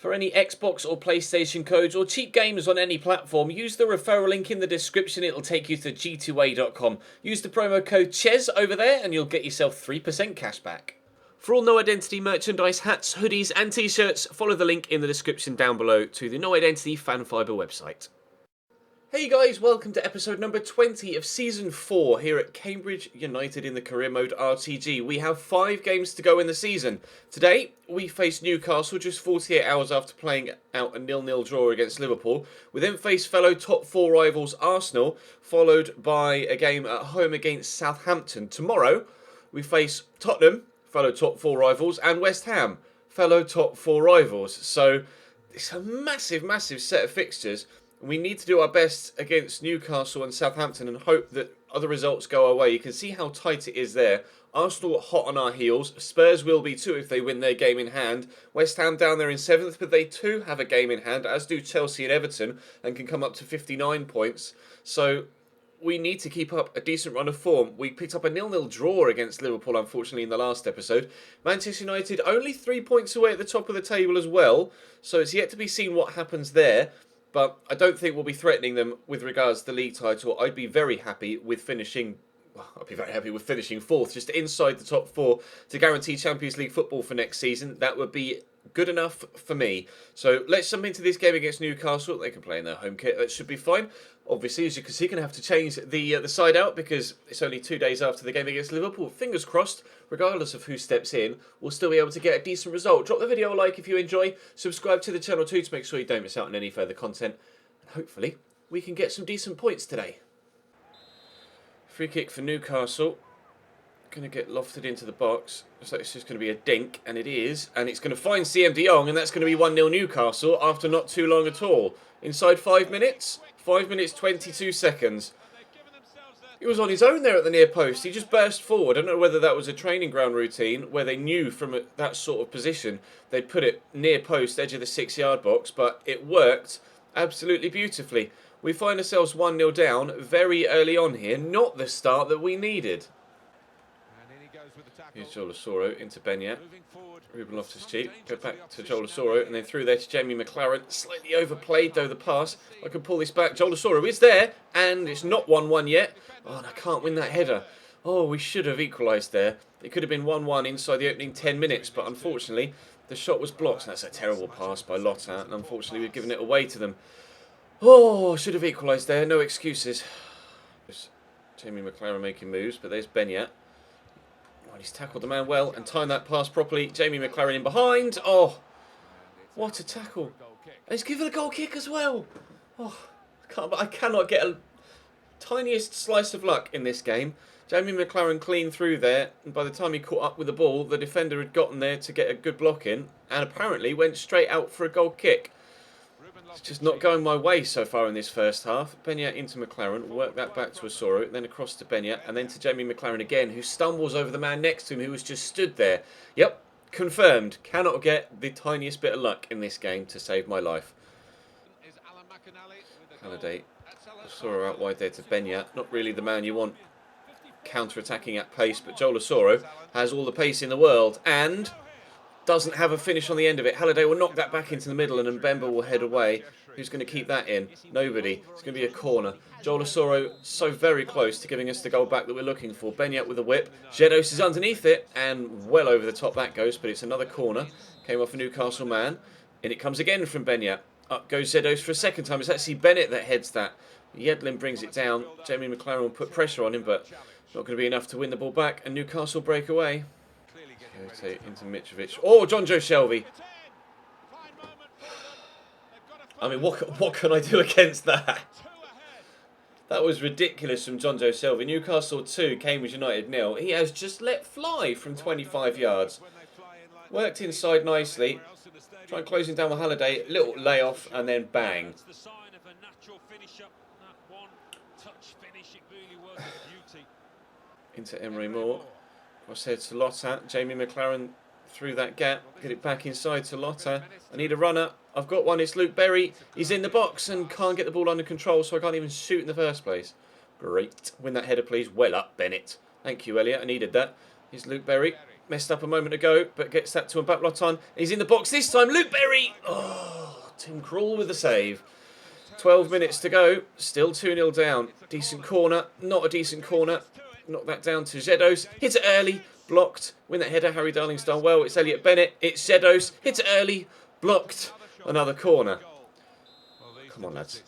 For any Xbox or PlayStation codes or cheap games on any platform, use the referral link in the description. It'll take you to g2a.com. Use the promo code CHES over there and you'll get yourself 3% cash back. For all No Identity merchandise, hats, hoodies and t-shirts, follow the link in the description down below to the No Identity Fan Fibre website. Hey guys, welcome to episode number 20 of Season 4 here at Cambridge United in the Career Mode RTG. We have 5 games to go in the season. Today, we face Newcastle just 48 hours after playing out a 0-0 draw against Liverpool. We then face fellow top 4 rivals Arsenal, followed by a game at home against Southampton. Tomorrow, we face Tottenham, fellow top 4 rivals, and West Ham, fellow top 4 rivals. So, it's a massive set of fixtures. We need to do our best against Newcastle and Southampton and hope that other results go our way. You can see how tight it is there. Arsenal are hot on our heels. Spurs will be too if they win their game in hand. West Ham down there in 7th, but they too have a game in hand, as do Chelsea and Everton, and can come up to 59 points. So we need to keep up a decent run of form. We picked up a 0-0 draw against Liverpool, unfortunately, in the last episode. Manchester United only 3 points away at the top of the table as well, so it's yet to be seen what happens there. But I don't think we'll be threatening them with regards to the league title. I'd be very happy with finishing 4th, just inside the top 4 to guarantee Champions League football for next season. That would be good enough for me. So let's jump into this game against Newcastle. They can play in their home kit. That should be fine. Obviously, as you can see, going to have to change the side out because it's only 2 days after the game against Liverpool. Fingers crossed, regardless of who steps in, we'll still be able to get a decent result. Drop the video a like if you enjoy. Subscribe to the channel too to make sure you don't miss out on any further content. And hopefully, we can get some decent points today. Free kick for Newcastle. Going to get lofted into the box. Looks like it's just going to be a dink, and it is. And it's going to find CM de Jong, and that's going to be 1-0 Newcastle after not too long at all. Inside 5 minutes. 5 minutes 22 seconds. He was on his own there at the near post. He just burst forward. I don't know whether that was a training ground routine where they knew from that sort of position they'd put it near post, edge of the 6-yard box, but it worked absolutely beautifully. We find ourselves 1-0 down very early on here. Not the start that we needed. Here's Jolasoro into Benyat. Ruben Loftus-Cheek. Go back to Jolasoro and then through there to Jamie McLaren. Slightly overplayed though the pass. I can pull this back. Jolasoro is there and it's not 1-1 yet. Oh, and I can't win that header. Oh, we should have equalised there. It could have been 1-1 inside the opening 10 minutes, but unfortunately the shot was blocked. That's a terrible pass by Lotta, and unfortunately we've given it away to them. Oh, should have equalised there. No excuses. Just Jamie McLaren making moves, but there's Benyat. Oh, he's tackled the man well and timed that pass properly. Jamie McLaren in behind. Oh, what a tackle. And he's given a goal kick as well. Oh, I cannot get a tiniest slice of luck in this game. Jamie McLaren clean through there, and by the time he caught up with the ball, the defender had gotten there to get a good block in, and apparently went straight out for a goal kick. It's just not going my way so far in this first half. Benyat into McLaren, work that back to Asoro, then across to Benyat, and then to Jamie McLaren again, who stumbles over the man next to him who was just stood there. Yep, confirmed. Cannot get the tiniest bit of luck in this game to save my life. Halliday, Asoro out wide there to Benyat. Not really the man you want counter-attacking at pace, but Joel Asoro has all the pace in the world, and doesn't have a finish on the end of it. Halliday will knock that back into the middle and Mbemba will head away. Who's going to keep that in? Nobody. It's going to be a corner. Joel Asoro so very close to giving us the goal back that we're looking for. Benyat with a whip. Jedos is underneath it and well over the top that goes, but it's another corner. Came off a Newcastle man. In it comes again from Benyat. Up goes Zedos for a second time. It's actually Bennett that heads that. Yedlin brings it down. Jamie McLaren will put pressure on him, but not going to be enough to win the ball back. And Newcastle break away. Into Mitrovic. Oh, John Joe Shelby. I mean, what can I do against that? That was ridiculous from John Joe Shelby. Newcastle 2, Cambridge United 0. He has just let fly from 25 yards. Worked inside nicely. Try and close him down with Halliday. Little layoff and then bang. Into Emery Moore. Crosshead to Lotta. Jamie McLaren through that gap. Get it back inside to Lotta. I need a runner. I've got one. It's Luke Berry. He's in the box and can't get the ball under control, so I can't even shoot in the first place. Great. Win that header, please. Well up, Bennett. Thank you, Elliot. I needed that. Here's Luke Berry. Messed up a moment ago, but gets that to Mbappé. He's in the box this time. Luke Berry. Oh, Tim Krul with the save. 12 minutes to go. Still 2-0 down. Decent corner. Not a decent corner. Knock that down to Zedos. Hit it early. Blocked. Win that header. Harry Darling's done well. It's Elliot Bennett. It's Zedos. Hit it early. Blocked. Another corner. Come on, lads.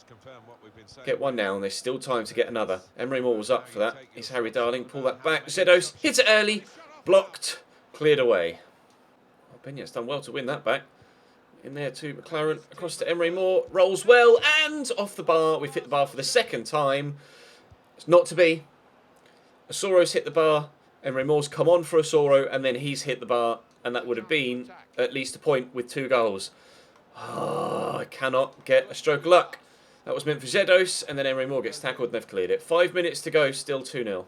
Get one now, and there's still time to get another. Emery Moore was up for that. It's Harry Darling. Pull that back. Zedos. Hit it early. Blocked. Cleared away. Oh, Benya's done well to win that back. In there to McLaren. Across to Emery Moore. Rolls well. And off the bar. We've hit the bar for the second time. It's not to be. Osoro's hit the bar. Emery Moore's come on for Osoro. And then he's hit the bar. And that would have been at least a point with 2 goals. Oh, I cannot get a stroke of luck. That was meant for Zedos. And then Emery Moore gets tackled and they've cleared it. 5 minutes to go. Still 2-0.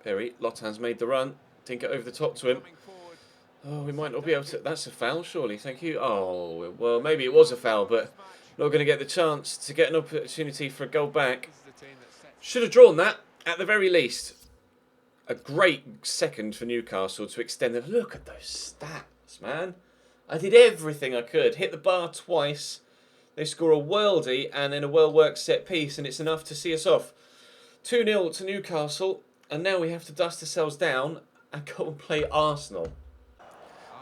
Perry. Lotan's made the run. Didn't get over the top to him. Oh, we might not be able to... That's a foul, surely. Thank you. Oh, well, maybe it was a foul, but not going to get the chance to get an opportunity for a goal back. Should have drawn that, at the very least. A great second for Newcastle to extend it. Look at those stats, man. I did everything I could. Hit the bar twice. They score a worldie and then a well-worked set piece, and it's enough to see us off. 2-0 to Newcastle, and now we have to dust ourselves down and go and play Arsenal.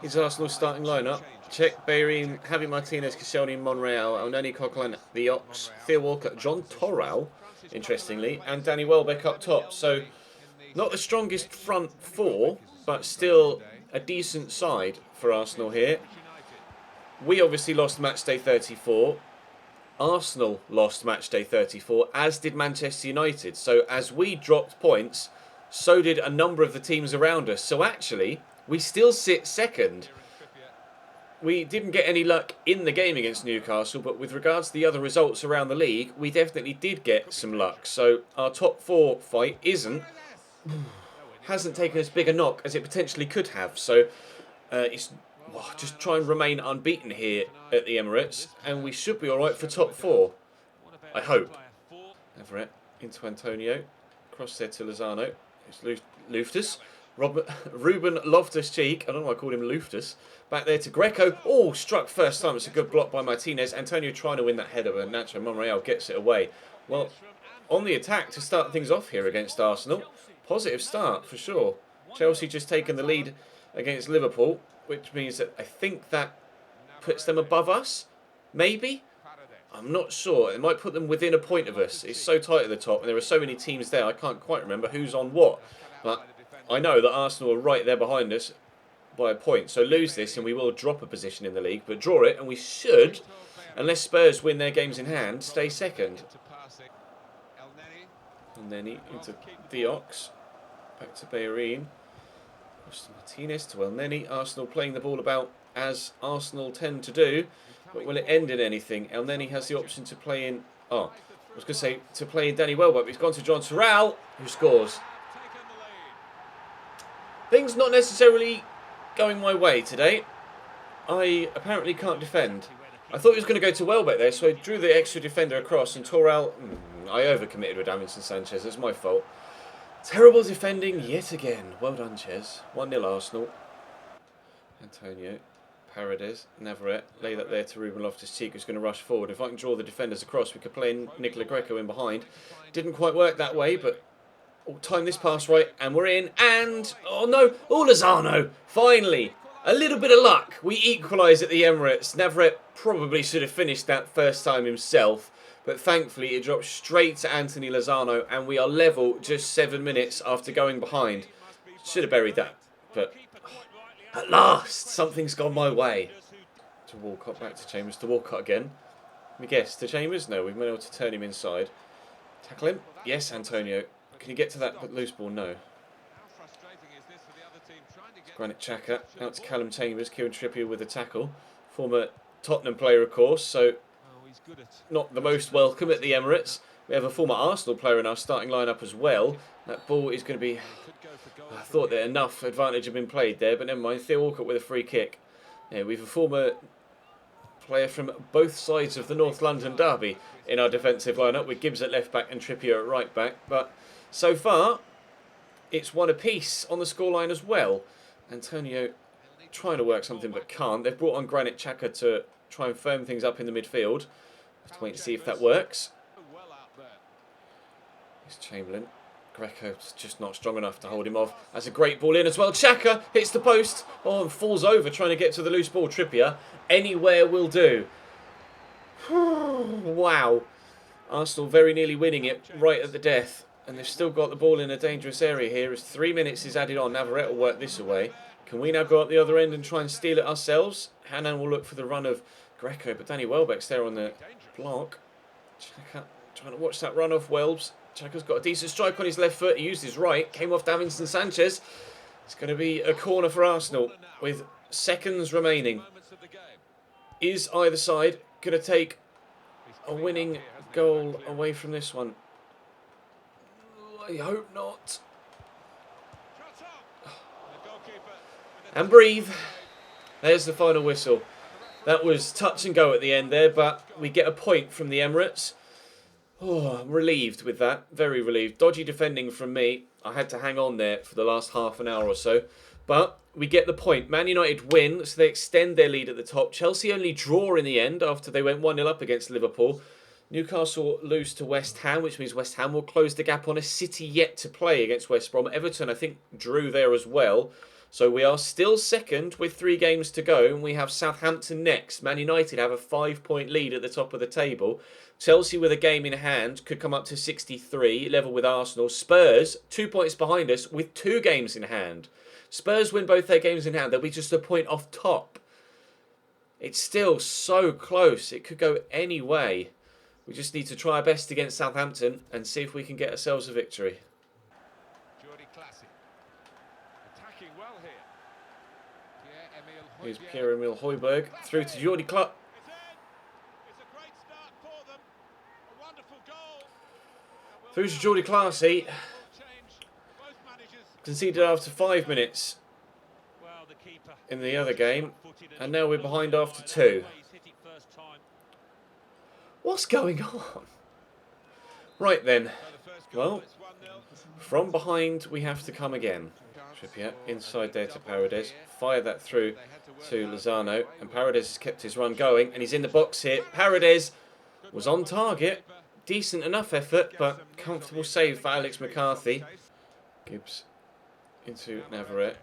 Here's Arsenal's starting lineup. Check, Bahrain, Javi Martinez, Koscielny, Monreal, Elneny, Coquelin, The Ox, Theo Walcott, John Torral, interestingly, and Danny Welbeck up top. So, not the strongest front four, but still a decent side for Arsenal here. We obviously lost match day 34. Arsenal lost match day 34, as did Manchester United. So, as we dropped points, so did a number of the teams around us. So actually, we still sit second. We didn't get any luck in the game against Newcastle, but with regards to the other results around the league, we definitely did get some luck. So our top 4 fight hasn't taken as big a knock as it potentially could have. So it's just try and remain unbeaten here at the Emirates, and we should be all right for top 4. I hope. Everett into Antonio. Cross there to Lozano. It's Loftus. Ruben Loftus-Cheek. I don't know why I called him Loftus. Back there to Greco. Oh, struck first time. It's a good block by Martinez. Antonio trying to win that header, but Nacho Monreal gets it away. Well, on the attack to start things off here against Arsenal. Positive start for sure. Chelsea just taken the lead against Liverpool, which means that I think that puts them above us. Maybe? I'm not sure. It might put them within a point of us. It's so tight at the top, and there are so many teams there, I can't quite remember who's on what. But I know that Arsenal are right there behind us by a point. So lose this, and we will drop a position in the league. But draw it, and we should, unless Spurs win their games in hand, stay second. And then into The Ox. Back to Bahrain. Across to Martinez, to Elneny. Arsenal playing the ball about as Arsenal tend to do. But will it end in anything? Elneny has the option to play in... Oh, I was going to say to play in Danny Welbeck, but he's gone to John Terrell, who scores. Things not necessarily going my way today. I apparently can't defend. I thought he was going to go to Welbeck there, so I drew the extra defender across, and Terrell... I overcommitted with Davinson Sanchez. It's my fault. Terrible defending yet again. Well done, Ches. 1-0 Arsenal. Antonio. Paredes, Navarrete, lay that there to Ruben Loftus-Cheek, who's going to rush forward. If I can draw the defenders across, we could play Nicola Greco in behind. Didn't quite work that way, but time this pass right, and we're in, and... Oh no! Oh, Lozano! Finally! A little bit of luck. We equalise at the Emirates. Navarrete probably should have finished that first time himself, but thankfully it dropped straight to Anthony Lozano, and we are level just 7 minutes after going behind. Should have buried that, but... At last, something's gone my way. To Walcott, back to Chambers, to Walcott again. Let me guess, to Chambers? No, we've been able to turn him inside. Tackle him? Yes, Antonio. Can you get to that loose ball? No. Granit Xhaka, out to Callum Chambers, Kieran Trippier with a tackle. Former Tottenham player, of course, so not the most welcome at the Emirates. We have a former Arsenal player in our starting lineup as well. That ball is going to be... I thought that enough advantage had been played there, but never mind. Theo Walcott with a free kick. Yeah, we have a former player from both sides of the North London derby in our defensive lineup, with Gibbs at left back and Trippier at right back. But so far, it's one apiece on the scoreline as well. Antonio trying to work something but can't. They've brought on Granit Xhaka to try and firm things up in the midfield. Have to wait and see if that works. It's Chamberlain. Greco's just not strong enough to hold him off. That's a great ball in as well. Xhaka hits the post. Oh, and falls over trying to get to the loose ball. Trippier. Anywhere will do. Wow. Arsenal very nearly winning it right at the death. And they've still got the ball in a dangerous area here as 3 minutes is added on. Navarrete will work this away. Can we now go up the other end and try and steal it ourselves? Hanan will look for the run of Greco, but Danny Welbeck's there on the block. Xhaka trying to watch that run off Welbs. Xhaka's got a decent strike on his left foot. He used his right. Came off Davinson Sanchez. It's going to be a corner for Arsenal with seconds remaining. Is either side going to take a winning goal away from this one? I hope not. And breathe. There's the final whistle. That was touch and go at the end there, but we get a point from the Emirates. Oh, I'm relieved with that. Very relieved. Dodgy defending from me. I had to hang on there for the last half an hour or so. But we get the point. Man United win, so they extend their lead at the top. Chelsea only draw in the end after they went 1-0 up against Liverpool. Newcastle lose to West Ham, which means West Ham will close the gap on a City yet to play against West Brom. Everton, I think, drew there as well. So we are still second with 3 games to go, and we have Southampton next. Man United have a 5-point lead at the top of the table. Chelsea with a game in hand could come up to 63, level with Arsenal. Spurs, 2 points behind us with 2 games in hand. Spurs win both their games in hand. They'll be just a point off top. It's still so close. It could go any way. We just need to try our best against Southampton and see if we can get ourselves a victory. Here's Pierre-Emile Højbjerg through to Jordi Clark. Through to Jordi Clark. Conceded after 5 minutes in the other game, and now we're behind after 2. What's going on? Right then. Well, from behind we have to come again. Trippier inside there to Paredes. Fire that through to Lozano. And Paredes has kept his run going. And he's in the box here. Paredes was on target. Decent enough effort, but comfortable save for Alex McCarthy. Gibbs into Navarrete.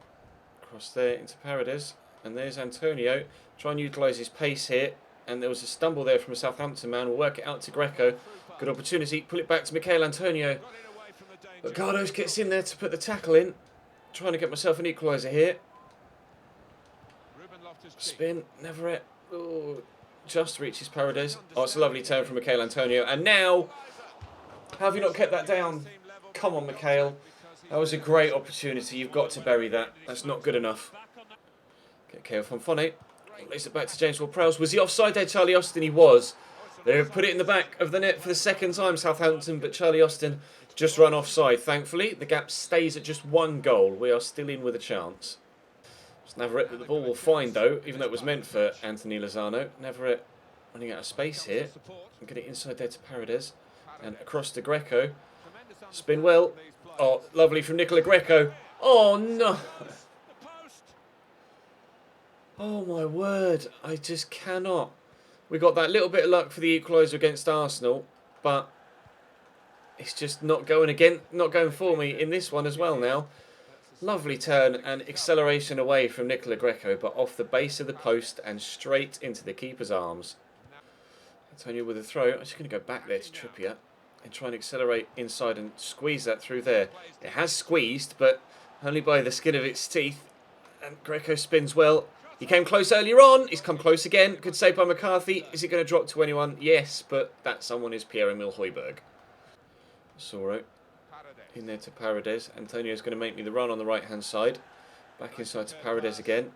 Cross there into Paredes. And there's Antonio. Try and utilise his pace here. And there was a stumble there from a Southampton man. We'll work it out to Greco. Good opportunity. Pull it back to Mikel Antonio. But Gardos gets in there to put the tackle in. Trying to get myself an equaliser here. Spin. Navarrete. Oh, just reaches Paredes. Oh, it's a lovely turn from Mikel Antonio. And now, how have you not kept that down? Come on, Mikel. That was a great opportunity. You've got to bury that. That's not good enough. Get Kale from Fonte. Lays it back to James Ward-Prowse. Was he offside there, Charlie Austin? He was. They've put it in the back of the net for the second time, Southampton, but Charlie Austin just run offside. Thankfully, the gap stays at just 1 goal. We are still in with a chance. It's Navarrete that the ball will find, though, even though it was meant for Anthony Lozano. Navarrete running out of space here. And get it inside there to Paredes. And across to Greco. Spin well. Oh, lovely from Nicola Greco. Oh, no. Oh, my word. I just cannot. We got that little bit of luck for the equaliser against Arsenal, but it's just not going for me in this one as well now. Lovely turn and acceleration away from Nicola Greco, but off the base of the post and straight into the keeper's arms. Antonio with a throw. I'm just going to go back there to Trippier and try and accelerate inside and squeeze that through there. It has squeezed, but only by the skin of its teeth. And Greco spins well. He came close earlier on. He's come close again. Good save by McCarthy. Is it going to drop to anyone? Yes, but that someone is Pierre-Emile Højbjerg. Soro in there to Paredes. Antonio's going to make me the run on the right-hand side. Back inside to Paredes again.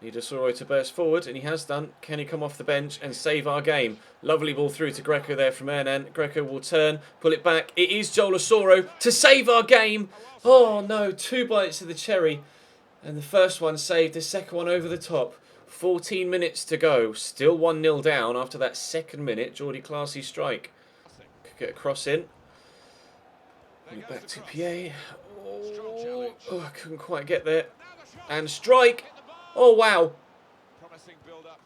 Need a Soro to burst forward, and he has done. Can he come off the bench and save our game? Lovely ball through to Greco there from Hernan. Greco will turn, pull it back. It is Joel Osoro to save our game. Oh, no. 2 bites of the cherry. And the first one saved, the second one over the top. 14 minutes to go. Still 1-0 down after that 2nd minute. Jordi Clark's strike. Could get a cross in. Back to Pierre. Oh, I couldn't quite get there. And strike. Oh, wow.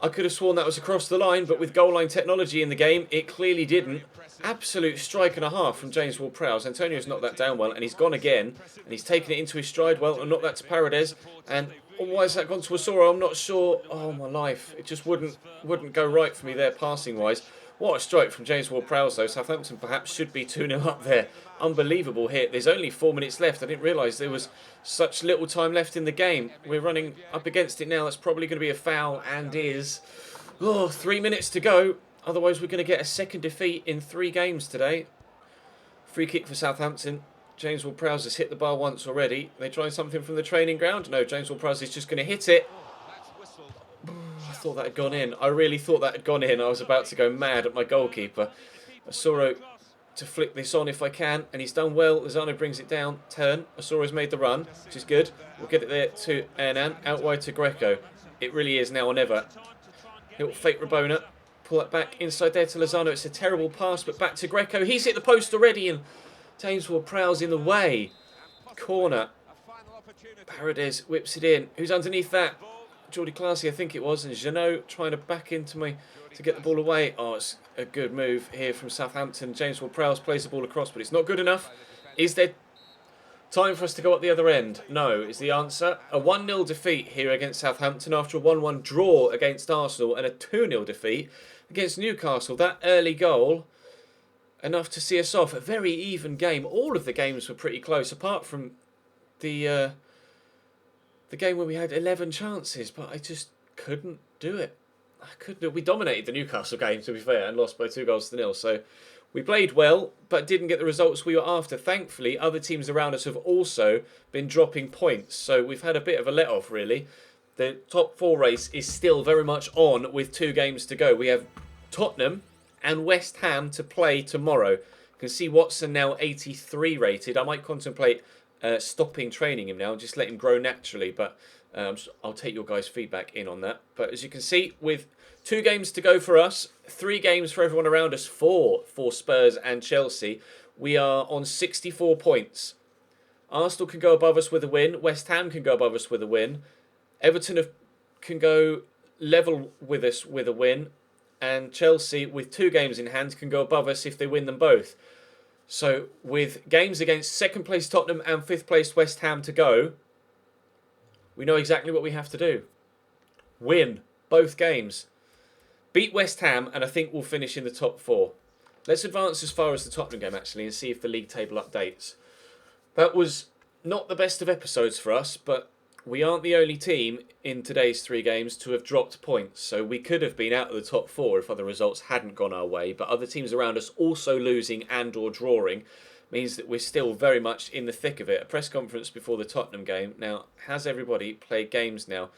I could have sworn that was across the line, but with goal line technology in the game, it clearly didn't. Absolute strike and a half from James Ward-Prowse. Antonio's knocked that down well, and he's gone again. And he's taken it into his stride well, and knocked that to Paredes. And why has that gone to Asoro? I'm not sure. Oh, my life. It just wouldn't go right for me there, passing-wise. What a strike from James Ward-Prowse, though. Southampton perhaps should be 2-0 up there. Unbelievable hit. There's only 4 minutes left. I didn't realise there was such little time left in the game. We're running up against it now. That's probably going to be a foul, and is. Oh, 3 minutes to go. Otherwise, we're going to get a second defeat in 3 games today. Free kick for Southampton. James Ward-Prowse has hit the bar once already. They trying something from the training ground? No, James Ward-Prowse is just going to hit it. I thought that had gone in. I really thought that had gone in. I was about to go mad at my goalkeeper. Asoro to flick this on if I can, and he's done well. Lozano brings it down. Turn. Asoro's made the run, which is good. We'll get it there to Hernan. Out wide to Greco. It really is now or never. He'll fake Rabona. Pull that back inside there to Lozano. It's a terrible pass, but back to Greco. He's hit the post already, and James Ward-Prowse in the way. Corner. Paredes whips it in. Who's underneath that? Jordi Classy, I think it was, and Jeannot trying to back into me to get the ball away. Oh, it's a good move here from Southampton. James Ward-Prowse plays the ball across, but it's not good enough. Is there time for us to go up the other end? No, is the answer. A 1-0 defeat here against Southampton after a 1-1 draw against Arsenal and a 2-0 defeat against Newcastle. That early goal, enough to see us off. A very even game. All of the games were pretty close, apart from the game where we had 11 chances, but I just couldn't do it. I couldn't do it. We dominated the Newcastle game, to be fair, and lost by 2-0. So we played well, but didn't get the results we were after. Thankfully, other teams around us have also been dropping points. So we've had a bit of a let-off, really. The top 4 race is still very much on with 2 games to go. We have Tottenham and West Ham to play tomorrow. You can see Watson now 83 rated. I might contemplate stopping training him now and just let him grow naturally, but I'll take your guys' feedback in on that. But as you can see, with 2 games to go for us, 3 games for everyone around us, 4 for Spurs and Chelsea, we are on 64 points. Arsenal can go above us with a win. West Ham can go above us with a win. Everton can go level with us with a win. And Chelsea, with 2 games in hand, can go above us if they win them both. So, with games against 2nd place Tottenham and 5th place West Ham to go, we know exactly what we have to do. Win both games. Beat West Ham, and I think we'll finish in the top 4. Let's advance as far as the Tottenham game, actually, and see if the league table updates. That was not the best of episodes for us, but we aren't the only team in today's 3 games to have dropped points. So we could have been out of the top 4 if other results hadn't gone our way. But other teams around us also losing and or drawing means that we're still very much in the thick of it. A press conference before the Tottenham game. Now, has everybody played games now?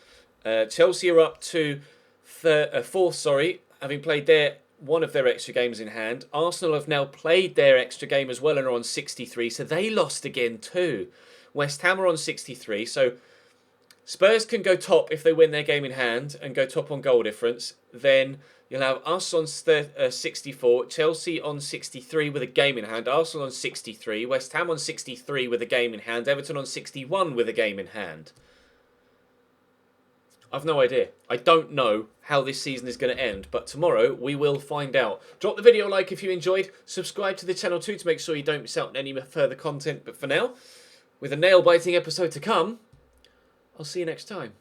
Chelsea are up to 4th, having played one of their extra games in hand. Arsenal have now played their extra game as well and are on 63, so they lost again too. West Ham are on 63, so Spurs can go top if they win their game in hand and go top on goal difference. Then you'll have us on 64, Chelsea on 63 with a game in hand, Arsenal on 63, West Ham on 63 with a game in hand, Everton on 61 with a game in hand. I've no idea. I don't know how this season is going to end, but tomorrow we will find out. Drop the video a like if you enjoyed. Subscribe to the channel too to make sure you don't miss out on any further content. But for now, with a nail-biting episode to come, I'll see you next time.